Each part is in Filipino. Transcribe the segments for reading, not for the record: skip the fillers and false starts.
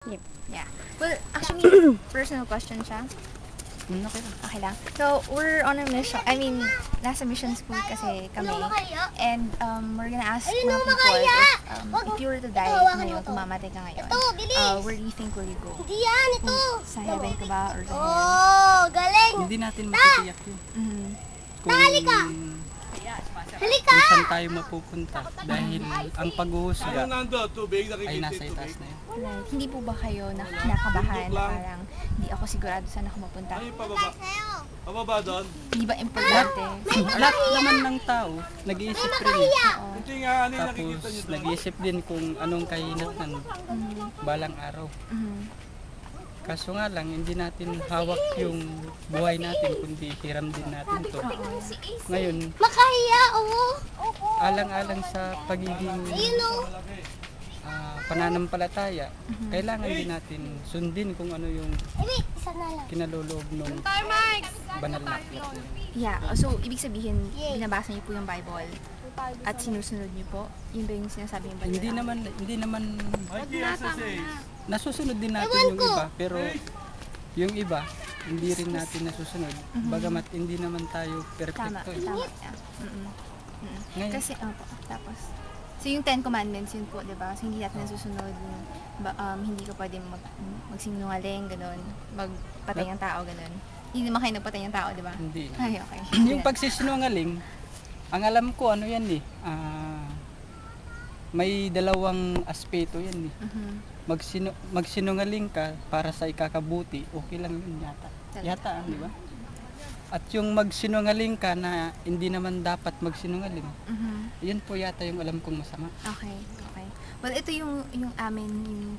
Yep. Yeah. Well, actually, personal question siya. Okay lang. Okay lang. So, we're on a mission. I mean, nasa mission school kasi kami. And we're gonna ask mga people if you were to die ngayon, kung mamatay ka ngayon, where do you think will you go? Sa heaven ka ba or sa hell? Oh, galing! Hindi natin matitiyak yun. Mhm. Kung kung saan tayo mapupunta. Dahil ang paghuhusga ay nasa itaas na yun. Right. Hindi po ba kayo nakabahan na parang hindi ako sigurado saan ako mapunta? Pababa doon? Hindi ba importante? Lahat naman ng tao, nag-iisip rin. Oo. Hindi nga, ano yung nakikita Tapos nyo doon? nag-iisip din kung anong kahinatnan balang araw. Mhm. Kaso nga lang, hindi natin hawak yung buhay natin, kundi hiram din natin to. Ngayon, Makahiya, oh! alang-alang sa pagiging pananampalataya, kailangan din natin sundin kung ano yung Isa na lang. kinaloloob ng banal na aklat. Yeah, so ibig sabihin, binabasa niyo po yung Bible at sinusunod niyo po? Yun ba yung sinasabi yung Bible? Hindi naman SSA. nasusunod din natin yung iba, pero yung iba hindi rin natin nasusunod. Bagamat hindi naman tayo Tama, perfecto. tama. Yeah. Ngayon, Kasi, tapos, so yung 10 Commandments yun po, di ba? So hindi natin nasusunod, hindi ka pwede magsinungaling, gano'n, magpatay ng tao, gano'n. Hindi naman kayo nagpatay ng tao, di ba? hindi. Ay, okay. Yung pagsisinungaling, ang alam ko ano yan eh, may dalawang aspeto yan eh. Magsinungaling ka para sa ikakabuti, okay lang yun yata. Yata, di ba? At yung magsinungaling ka na hindi naman dapat magsinungaling, yun po yata yung alam kong masama. Okay, okay. Well, ito yung yung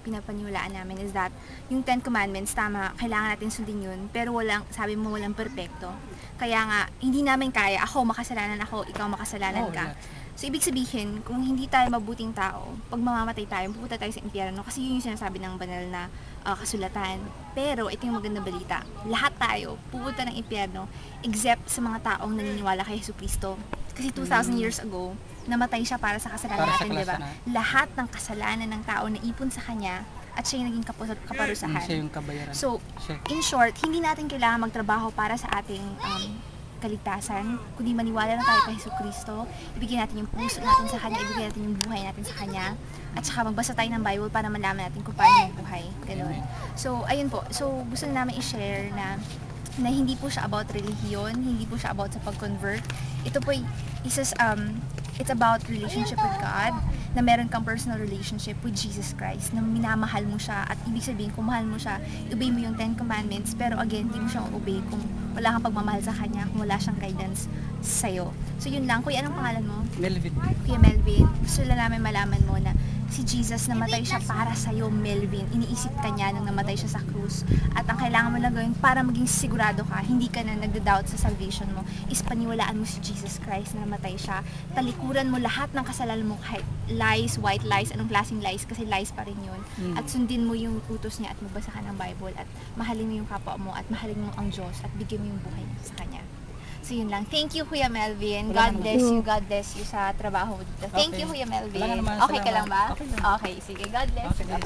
pinapaniwalaan namin is that yung 10 Commandments, tama, kailangan natin sundin yun, pero sabi mo walang perpekto. Kaya nga, hindi namin kaya, ako makasalanan ako, ikaw makasalanan ka. So, ibig sabihin, kung hindi tayo mabuting tao, pag mamamatay tayo, pupunta tayo sa impyerno, kasi yun yung sinasabi ng banal na kasulatan. Pero, ito yung magandang balita. Lahat tayo pupunta ng impyerno, except sa mga taong naniniwala kay Jesucristo. Kasi 2,000 years ago, namatay siya para sa kasalanan natin, di ba? Lahat ng kasalanan ng tao na ipon sa kanya, at siya yung naging kaparusahan. Siya yung kabayaran. So, in short, hindi natin kailangan magtrabaho para sa ating kaligtasan, kundi maniwala lang tayo kay Jesucristo, ibigay natin yung puso natin sa Kanya, ibigay natin yung buhay natin sa Kanya, at saka magbasa tayo ng Bible para malaman natin kung paano mabuhay. Ganun. So, ayun po. So, gusto namin i-share na hindi po siya about relihiyon, hindi po siya about sa pag-convert. Ito po it's about relationship with God, na meron kang personal relationship with Jesus Christ, na minamahal mo siya, at ibig sabihin, kung mahal mo siya, obey mo yung 10 Commandments, pero again, hindi mo siya obey kung wala kang pagmamahal sa Kanya, kung wala siyang guidance sa'yo. So yun lang. Kuya, anong pangalan mo? Melvin. Kuya Melvin, gusto lang namin malaman mo na si Jesus namatay siya para sa'yo, Melvin. Iniisip ka niya nung namatay siya sa krus. At ang kailangan mo lang gawin para maging sigurado ka, hindi ka na nagda-doubt sa salvation mo, is paniwalaan mo si Jesus Christ na namatay siya. Talikuran mo lahat ng kasalanan mo, kahit lies, white lies, anong klaseng lies, kasi lies pa rin yun. At sundin mo yung utos niya at magbasa ka ng Bible at mahalin mo yung kapwa mo at mahalin mo ang Diyos at bigyan mo yung buhay sa Kanya. So yun lang. Thank you, Kuya Melvin. God bless you. God bless you sa trabaho mo dito. Thank you, Kuya Melvin. Okay ka lang ba? Okay, sige. God bless you. Bye-bye.